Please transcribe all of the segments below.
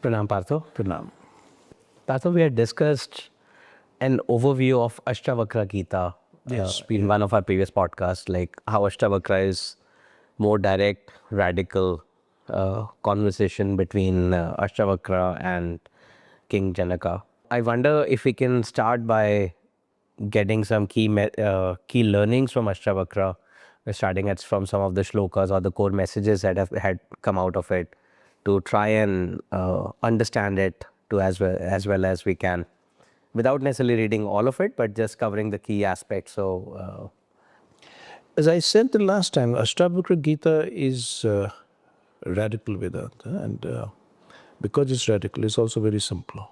Pranam, Partho. Pranam. Partho, we had discussed an overview of Ashtavakra Gita in one of our previous podcasts, like how Ashtavakra is more direct, radical conversation between Ashtavakra and King Janaka. I wonder if we can start by getting some key learnings from Ashtavakra, starting from some of the shlokas or the core messages that had come out of it, to try and understand it to as well as we can, without necessarily reading all of it, but just covering the key aspects. So, as I said the last time, Ashtavakra Gita is radical Vedanta, and because it's radical, it's also very simple.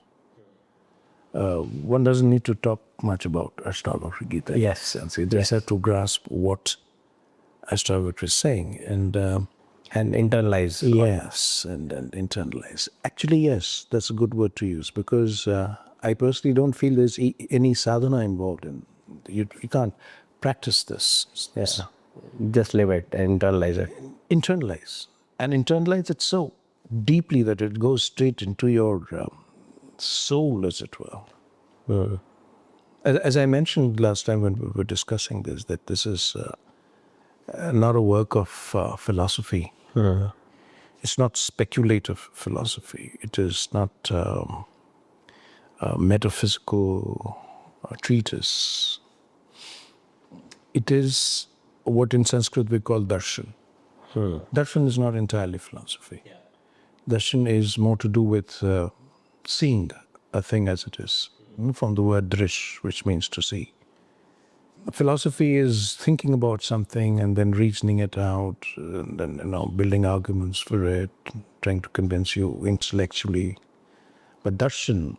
One doesn't need to talk much about Ashtavakra Gita. Yes. You just have to grasp what Ashtavakra is saying and internalize. Yes, and internalize. Actually, yes, that's a good word to use, because I personally don't feel there's any sadhana involved in. You can't practice this. Yes. Just live it and internalize it. Internalize. And internalize it so deeply that it goes straight into your soul, as it were. As I mentioned last time when we were discussing this, that this is not a work of philosophy. It's not speculative philosophy. It is not a metaphysical treatise. It is what in Sanskrit we call darshan. Darshan is not entirely philosophy. Darshan is more to do with seeing a thing as it is, from the word drish, which means to see. Philosophy is thinking about something and then reasoning it out, and then building arguments for it, trying to convince you intellectually. But darshan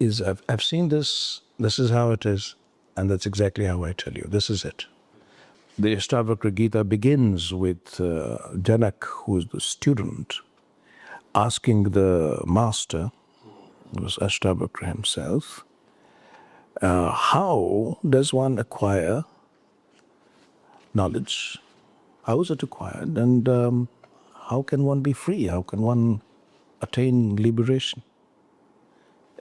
is, I've seen this, this is how it is, and that's exactly how I tell you. This is it. The Ashtavakra Gita begins with Janaka, who is the student, asking the master, who was Ashtavakra himself, how does one acquire knowledge? How is it acquired? And how can one be free? How can one attain liberation?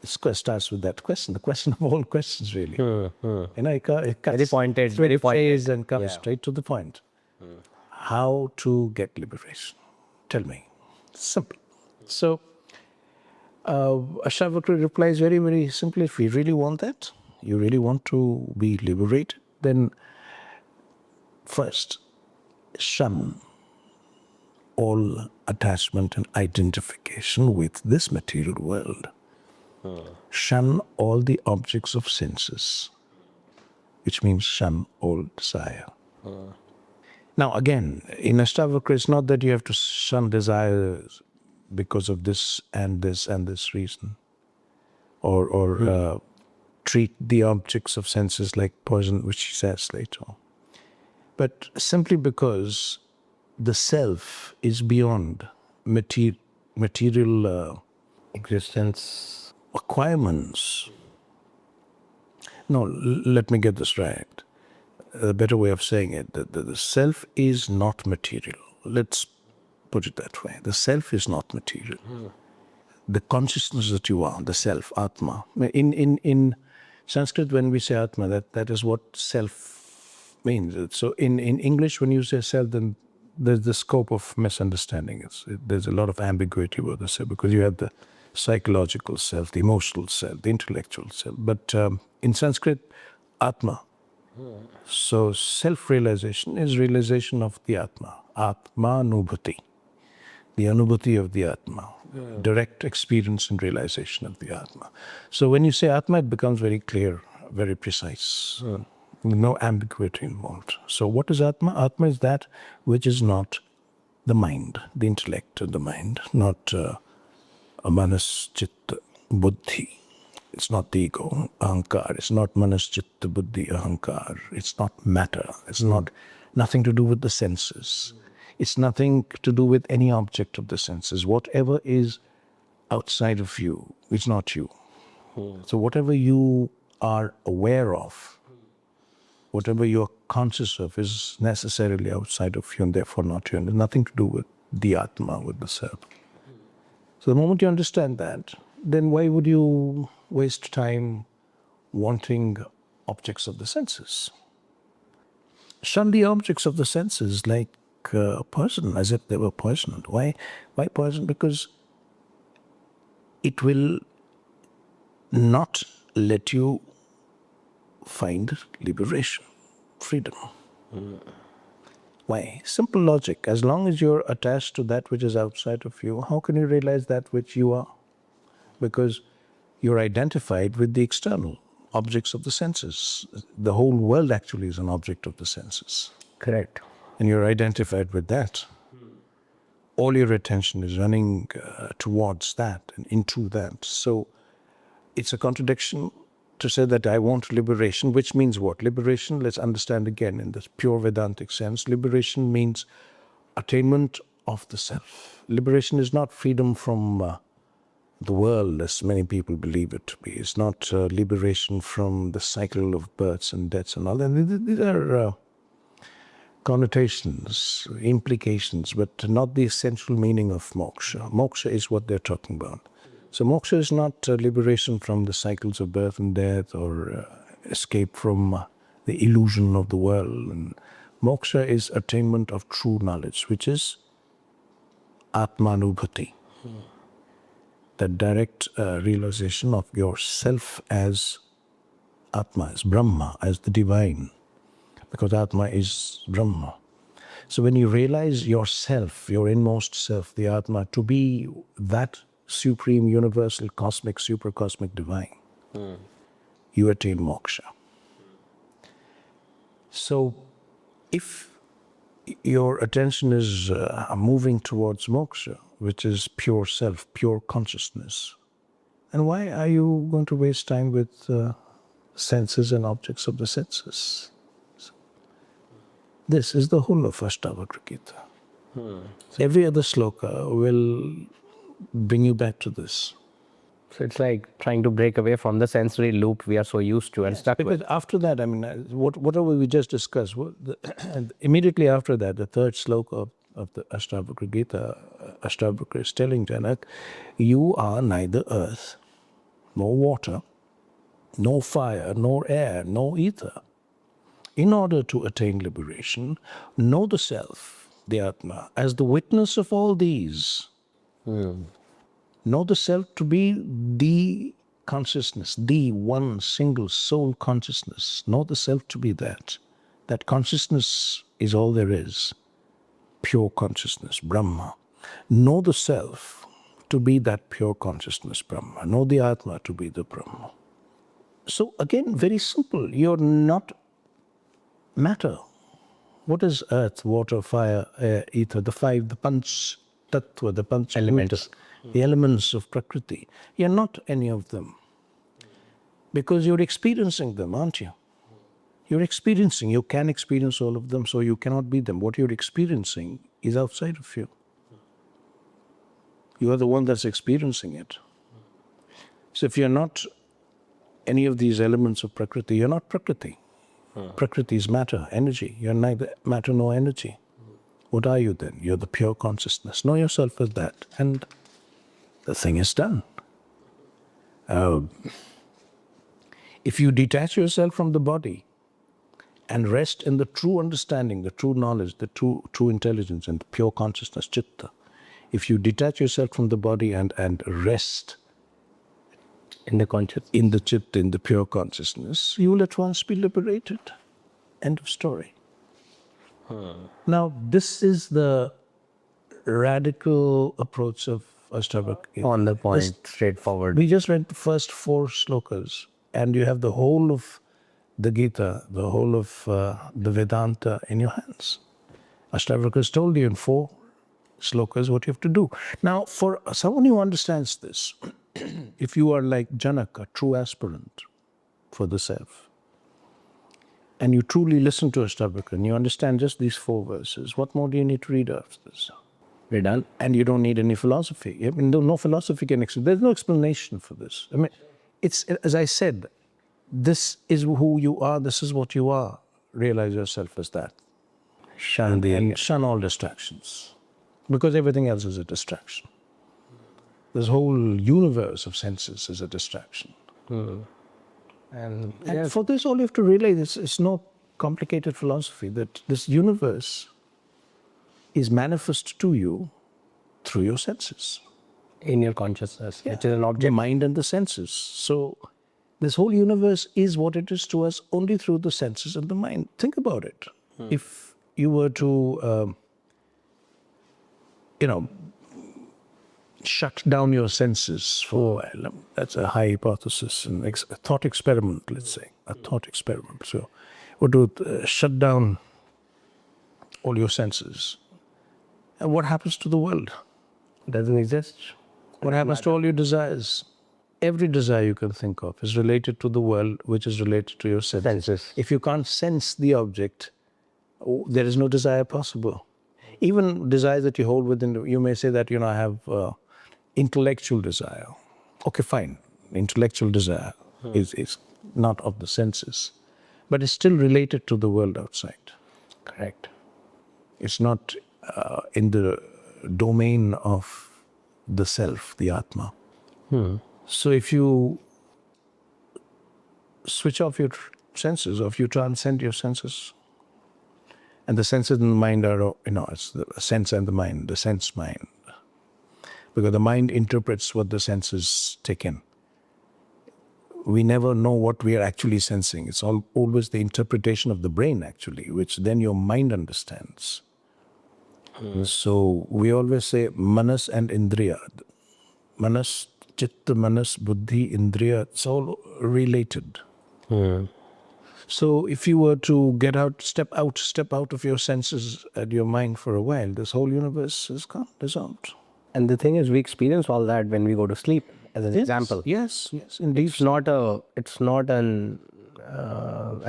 It starts with that question, the question of all questions, really. It cuts Very pointed. Very pointed. and comes straight to the point. How to get liberation? Tell me. Simple. So, Ashtavakra replies very, very simply, if you really want that, you really want to be liberated, then first, shun all attachment and identification with this material world. Shun all the objects of senses, which means shun all desire. Now again, in Ashtavakra, it's not that you have to shun desires because of this and this and this reason, or treat the objects of senses like poison, which he says later on. But simply because the self is beyond material Existence. acquirements. No, let me get this right. A better way of saying it, the self is not material. Let's put it that way. The self is not material. The consciousness that you are, the self, Atma. In Sanskrit, when we say Atma, that is what self means. So in English, when you say self, then there's the scope of misunderstanding. There's a lot of ambiguity with the self, because you have the psychological self, the emotional self, the intellectual self. But in Sanskrit, Atma. So self-realization is realization of the Atma. Atma-nubhati. The anubhati of the Atma. Direct experience and realization of the Atma. So when you say Atma, it becomes very clear, very precise. No ambiguity involved. So what is Atma? Atma is that which is not the mind, the intellect of the mind, not manas, chitta, buddhi. It's not the ego, ahankar. It's not manas, chitta, buddhi, ahankar. It's not matter. It's not nothing to do with the senses. It's nothing to do with any object of the senses. Whatever is outside of you is not you. So whatever you are aware of, whatever you're conscious of, is necessarily outside of you and therefore not you. And there's nothing to do with the Atma, with the self. So the moment you understand that, then why would you waste time wanting objects of the senses? Shun the objects of the senses like a person, as if they were personal. Why person? Because it will not let you find liberation, freedom. Why? Simple logic. As long as you're attached to that which is outside of you, how can you realize that which you are? Because you're identified with the external objects of the senses. The whole world actually is an object of the senses. Correct. And you're identified with that. All your attention is running towards that and into that. So it's a contradiction to say that I want liberation, which means what? Liberation, let's understand again in this pure Vedantic sense, liberation means attainment of the self. Liberation is not freedom from the world, as many people believe it to be. It's not liberation from the cycle of births and deaths and all that. These are connotations, implications, but not the essential meaning of moksha. Moksha is what they're talking about. So moksha is not liberation from the cycles of birth and death or escape from the illusion of the world. And moksha is attainment of true knowledge, which is Atmanubhati. That direct realization of yourself as Atma, as Brahma, as the divine. Because Atma is Brahma. So when you realize yourself, your inmost self, the Atma, to be that supreme, universal, cosmic, supercosmic divine, you attain moksha. So if your attention is moving towards moksha, which is pure self, pure consciousness, and why are you going to waste time with senses and objects of the senses? This is the whole of Ashtavakra Gita. Every other sloka will bring you back to this. So it's like trying to break away from the sensory loop we are so used to and stuck with. Because after that, I mean, whatever we just discussed, immediately after that, the third sloka of the Ashtavakra Gita, Ashtavakra is telling Janaka, you are neither earth, nor water, nor fire, nor air, nor ether. In order to attain liberation, know the self, the Atma, as the witness of all these. Know the self to be the consciousness, the one single soul consciousness. Know the self to be that. That consciousness is all there is. Pure consciousness, Brahma. Know the self to be that pure consciousness, Brahma. Know the Atma to be the Brahma. So again, very simple. You're not matter. What is earth, water, fire, air, ether, the five, the panch tattva, the panch Elements. the elements of Prakriti? You're not any of them. Because you're experiencing them, aren't you? You're experiencing. You can experience all of them, so you cannot be them. What you're experiencing is outside of you. You are the one that's experiencing it. So if you're not any of these elements of Prakriti, you're not Prakriti. Prakriti is matter, energy. You're neither matter nor energy. What are you then? You're the pure consciousness. Know yourself as that. And the thing is done. If you detach yourself from the body and rest in the true understanding, the true knowledge, the true intelligence and the pure consciousness, chitta, if you detach yourself from the body and rest In the conscious. in the chitta, in the pure consciousness, you will at once be liberated. End of story. Now, this is the radical approach of Ashtavakra. On the point, straightforward. We just read the first 4 slokas, and you have the whole of the Gita, the whole of the Vedanta in your hands. Ashtavakra has told you in 4 slokas what you have to do. Now, for someone who understands this, if you are like Janaka, true aspirant for the self, and you truly listen to Ashtavakra and you understand just these 4 verses, what more do you need to read after this? We're done. And you don't need any philosophy. I mean, no philosophy can explain. There's no explanation for this. I mean, it's, as I said, this is who you are, this is what you are. Realize yourself as that. Shun And shun all distractions. Because everything else is a distraction. This whole universe of senses is a distraction. And For this, all you have to realize it's no complicated philosophy, that this universe is manifest to you through your senses. in your consciousness, which is an The object. mind and the senses. So this whole universe is what it is to us only through the senses and the mind. Think about it. If you were to, shut down your senses for a while, that's a high hypothesis, a thought experiment, let's say, a thought experiment. So, what do shut down all your senses, and what happens to the world? Doesn't exist. What happens to all your desires? Every desire you can think of is related to the world, which is related to your senses. If you can't sense the object, there is no desire possible. Even desires that you hold within, you may say that, I have intellectual desire. Okay, fine. Intellectual desire is not of the senses, but it's still related to the world outside. Correct. It's not in the domain of the self, the Atma. So if you switch off your senses, or if you transcend your senses, and the senses and the mind are, it's the sense and the mind, the sense mind. Because the mind interprets what the senses take in. We never know what we are actually sensing. It's always the interpretation of the brain, actually, which then your mind understands. So we always say manas and indriya. Manas, chitta, manas, buddhi, indriya, it's all related. So if you were to step out of your senses and your mind for a while, this whole universe is gone, dissolved. And the thing is, we experience all that when we go to sleep, as an example. Yes, indeed. It's not an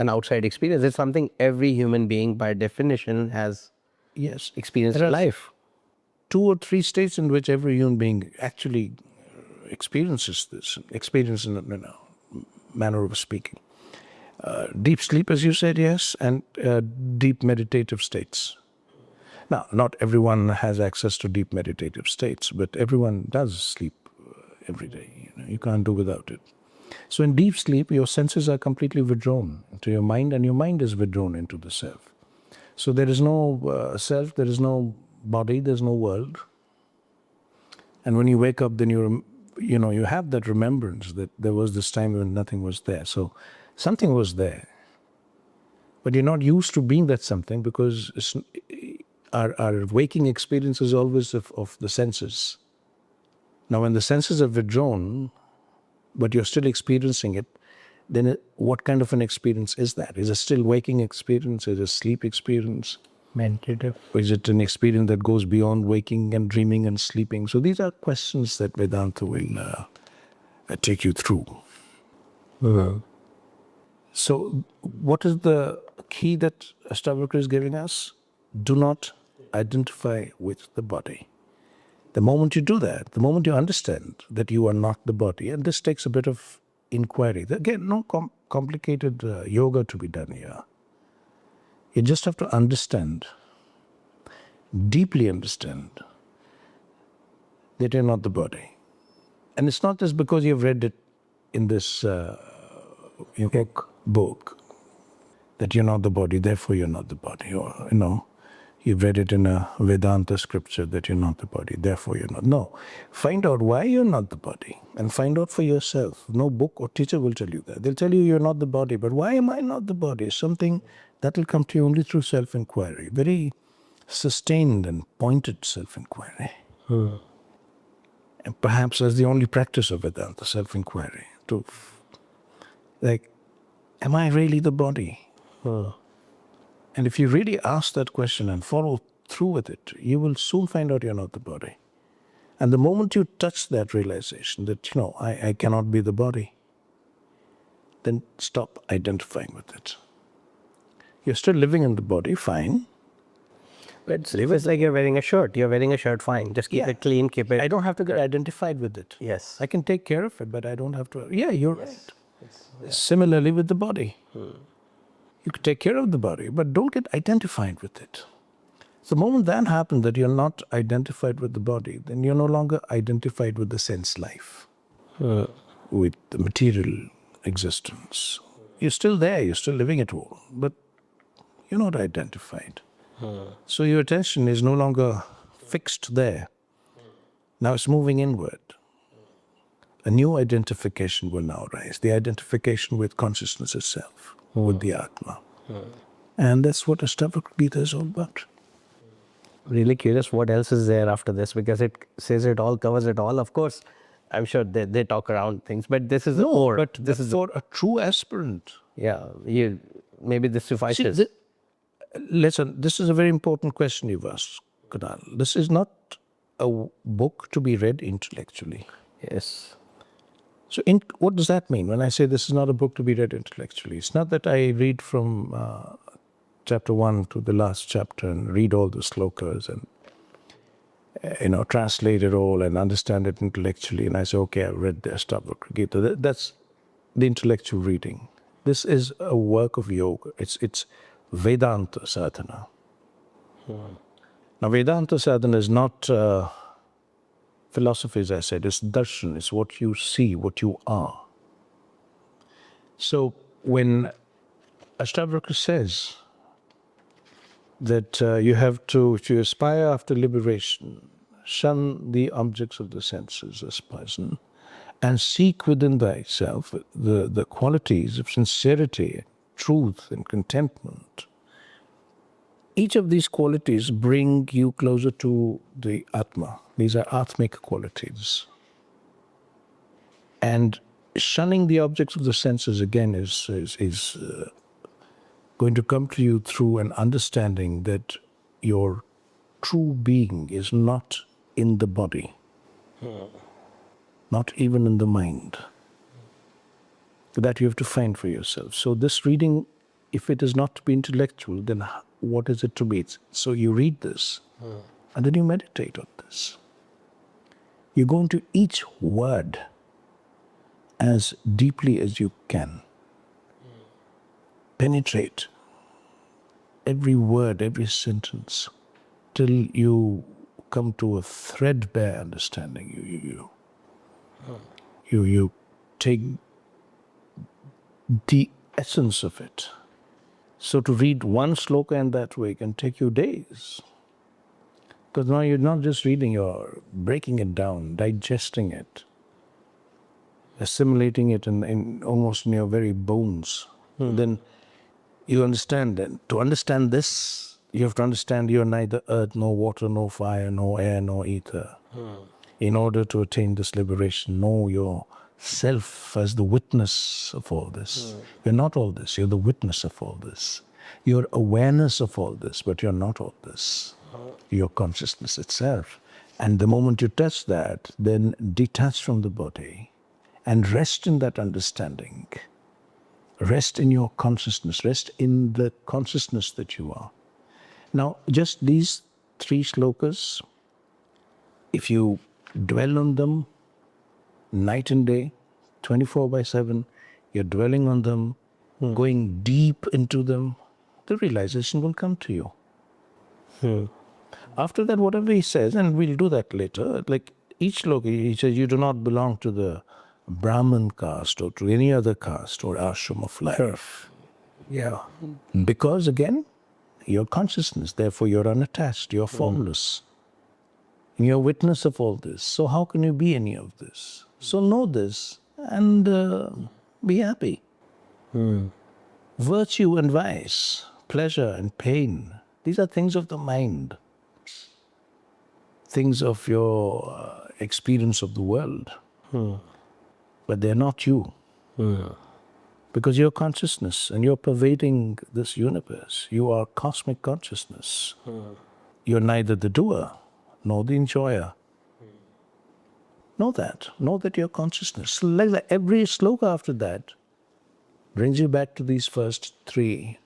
outside experience. It's something every human being, by definition, has experienced in life. 2 or 3 states in which every human being actually experiences this, in a manner of speaking. Deep sleep, as you said, yes, and deep meditative states. Now, not everyone has access to deep meditative states, but everyone does sleep every day. You can't do without it. So in deep sleep, your senses are completely withdrawn into your mind, and your mind is withdrawn into the self. So there is no self, there is no body, there's no world. And when you wake up, then you have that remembrance that there was this time when nothing was there. So something was there. But you're not used to being that something, because our waking experience is always of the senses. Now, when the senses are withdrawn, but you're still experiencing it, then what kind of an experience is that? Is it still waking experience? Is it a sleep experience? Meditative. Or is it an experience that goes beyond waking and dreaming and sleeping? So these are questions that Vedanta will take you through. So what is the key that Ashtavakra is giving us? Do not identify with the body. The moment you do that, the moment you understand that you are not the body, and this takes a bit of inquiry. Again, no complicated yoga to be done here. You just have to understand, deeply understand, that you're not the body. And it's not just because you've read it in this book that you're not the body, therefore you're not the body. Or, you've read it in a Vedanta scripture that you're not the body, therefore you're not. No. Find out why you're not the body, and find out for yourself. No book or teacher will tell you that. They'll tell you you're not the body, but why am I not the body? Something that will come to you only through self-inquiry. Very sustained and pointed self-inquiry. And perhaps that's the only practice of Vedanta, self-inquiry. Am I really the body? And if you really ask that question and follow through with it, you will soon find out you're not the body. And the moment you touch that realization that, I cannot be the body, then stop identifying with it. You're still living in the body, fine. But it's like you're wearing a shirt. You're wearing a shirt, fine. Just keep it clean, keep it. I don't have to get identified with it. Yes. I can take care of it, but I don't have to. Yeah, you're right. Similarly with the body. You can take care of the body, but don't get identified with it. The moment that happens, that you're not identified with the body, then you're no longer identified with the sense life, with the material existence. You're still there, you're still living it all, but you're not identified. So your attention is no longer fixed there. Now it's moving inward. A new identification will now rise, the identification with consciousness itself, with the Atma. And that's what Ashtavakra Gita is all about. Really curious what else is there after this, because it says it all, covers it all. Of course, I'm sure they talk around things, but this is the core. But this is for a true aspirant. Yeah, maybe this suffices. See, listen, this is a very important question you've asked, Kunal. This is not a book to be read intellectually. Yes. So what does that mean when I say this is not a book to be read intellectually? It's not that I read from chapter 1 to the last chapter and read all the Shlokas and translate it all and understand it intellectually, and I say, okay, I've read the Ashtavakra Gita. That's the intellectual reading. This is a work of yoga. It's Vedanta sadhana. Now, Vedanta sadhana is not philosophy, as I said. It's darshan. It's what you see, what you are. So when Ashtavakra says that you have to, if you aspire after liberation, shun the objects of the senses as pleasant, and seek within thyself the qualities of sincerity, truth, and contentment. Each of these qualities bring you closer to the Atma. These are Atmic qualities. And shunning the objects of the senses again is going to come to you through an understanding that your true being is not in the body, not even in the mind. That you have to find for yourself. So this reading, if it is not to be intellectual, then what is it to be? So you read this, and then you meditate on this. You go into each word as deeply as you can. Penetrate every word, every sentence, till you come to a threadbare understanding. You take the essence of it. So to read one sloka in that way can take you days. Because now you're not just reading, you're breaking it down, digesting it, assimilating it in almost in your very bones. Then you understand that to understand this, you have to understand you're neither earth, nor water, nor fire, nor air, nor ether. In order to attain this liberation, know yourself as the witness of all this. You're not all this, you're the witness of all this. You're awareness of all this, but you're not all this. Your consciousness itself. And the moment you touch that, then detach from the body and rest in that understanding. Rest in your consciousness. Rest in the consciousness that you are. Now, just these 3 shlokas, if you dwell on them night and day, 24/7, you're dwelling on them, going deep into them, the realization will come to you. After that, whatever he says, and we'll do that later, like each sloka, he says, you do not belong to the Brahmin caste or to any other caste or ashram of life. Yeah. Because again, you're consciousness, therefore you're unattached, you're formless. You're witness of all this. So how can you be any of this? So know this and be happy. Virtue and vice, pleasure and pain, these are things of the mind. Things of your experience of the world. But they're not you. Because you're consciousness and you're pervading this universe. You are cosmic consciousness. You're neither the doer nor the enjoyer. Know that. Know that you're consciousness. So like that, every sloka after that brings you back to these first 3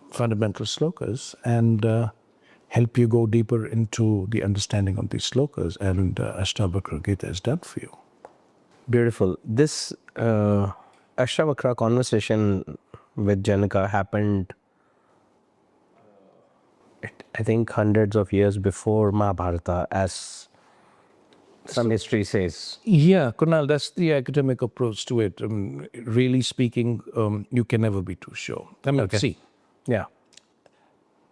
fundamental slokas and help you go deeper into the understanding of these slokas, and Ashtavakra Gita is done for you. Beautiful. This Ashtavakra conversation with Janaka happened at I think, hundreds of years before Mahabharata, as some history says. Yeah, Kunal, that's the academic approach to it. Really speaking, you can never be too sure. I mean, see, Yeah.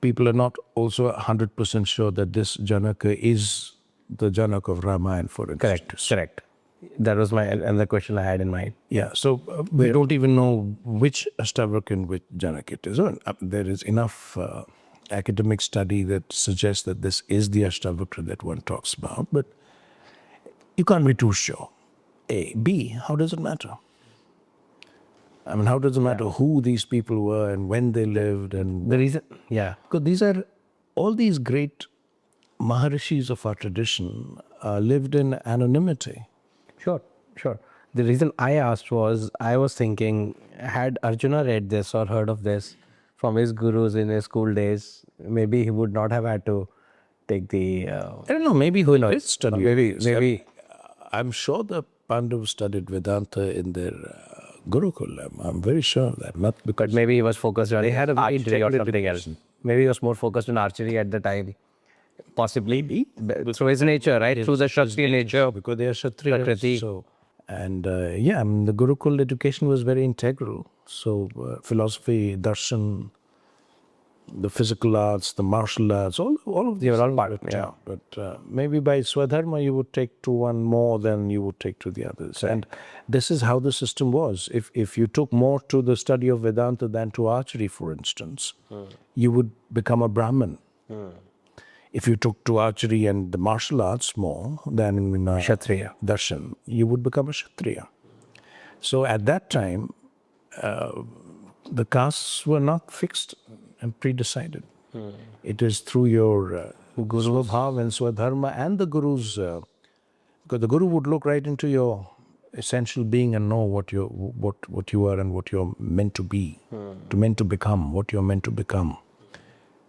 people are not also 100% sure that this Janaka is the Janaka of Ramayana, for instance. Correct. That was my another question I had in mind. Yeah, so we don't even know which Ashtavakra and which Janaka it is. There is enough academic study that suggests that this is the Ashtavakra that one talks about, but you can't be too sure. A. B, how does it matter? I mean, how does it matter who these people were and when they lived? And The reason, yeah. because these are all these great Maharishis of our tradition lived in anonymity. Sure. The reason I asked was, I was thinking, had Arjuna read this or heard of this from his gurus in his school days, maybe he would not have had to take the... I don't know, maybe who did study. Maybe. I'm sure the Pandavas studied Vedanta in their Gurukul. I'm very sure of that. Not because But maybe he was focused on had a very archery or technical something else. Maybe he was more focused on archery at the time. Possibly. Through his nature, right? Through the Kshatriya nature. because they are Kshatriyas. Prakriti. So, and the Gurukul education was very integral. So philosophy, darshan, the physical arts, the martial arts, all of these. They were all part of it. Yeah, but maybe by Swadharma you would take to one more than you would take to the others. And this is how the system was. If you took more to the study of Vedanta than to archery, for instance, you would become a Brahmin. If you took to archery and the martial arts more than in Kshatriya. darshan, you would become a Kshatriya. So at that time, the castes were not fixed and pre-decided. It is through your Guru Bhav and Swadharma and the Guru's, because the Guru would look right into your essential being and know what you are and what you're meant to be, meant to become, what you're meant to become.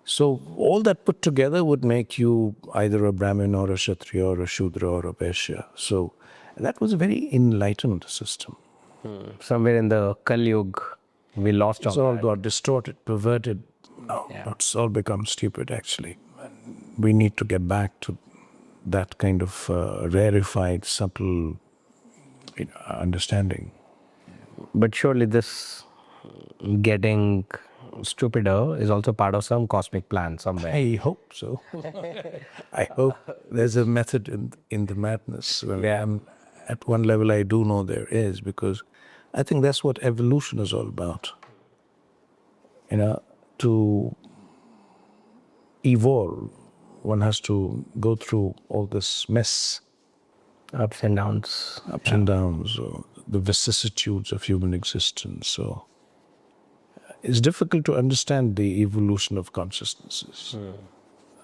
So all that put together would make you either a Brahmin or a Kshatriya or a Shudra or a Vaishya. So that was a very enlightened system. Somewhere in the Kaliyug, we lost It's all all that. got distorted, perverted. No, it's all become stupid, actually. We need to get back to that kind of rarefied, subtle understanding. But surely this getting stupider is also part of some cosmic plan somewhere. I hope so. I hope there's a method in the madness. Well, at one level, I do know there is, because I think that's what evolution is all about. To evolve, one has to go through all this mess, Ups and downs. and downs, or the vicissitudes of human existence. So it's difficult to understand the evolution of consciousnesses.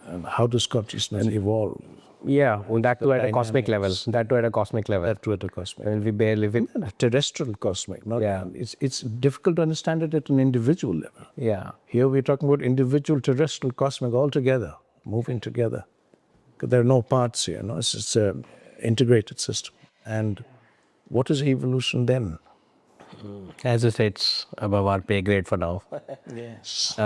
And how does consciousness evolve? Yeah, well, that too at a cosmic level. That too at a cosmic level. That too at a cosmic. And we barely live in. Terrestrial cosmic. Not, Yeah. It's difficult to understand it at an individual level. Yeah. Here we're talking about individual terrestrial cosmic all together, moving together. Because there are no parts here. No, it's an integrated system. And what is evolution then? As you say, it's above our pay grade for now. Yes.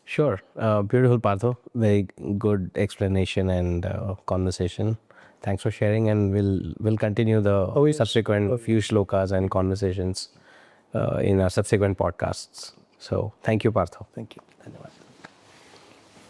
Sure. Beautiful, Partho. Very good explanation and conversation. Thanks for sharing, and we'll continue the subsequent few shlokas and conversations in our subsequent podcasts. So, thank you, Partho. Thank you.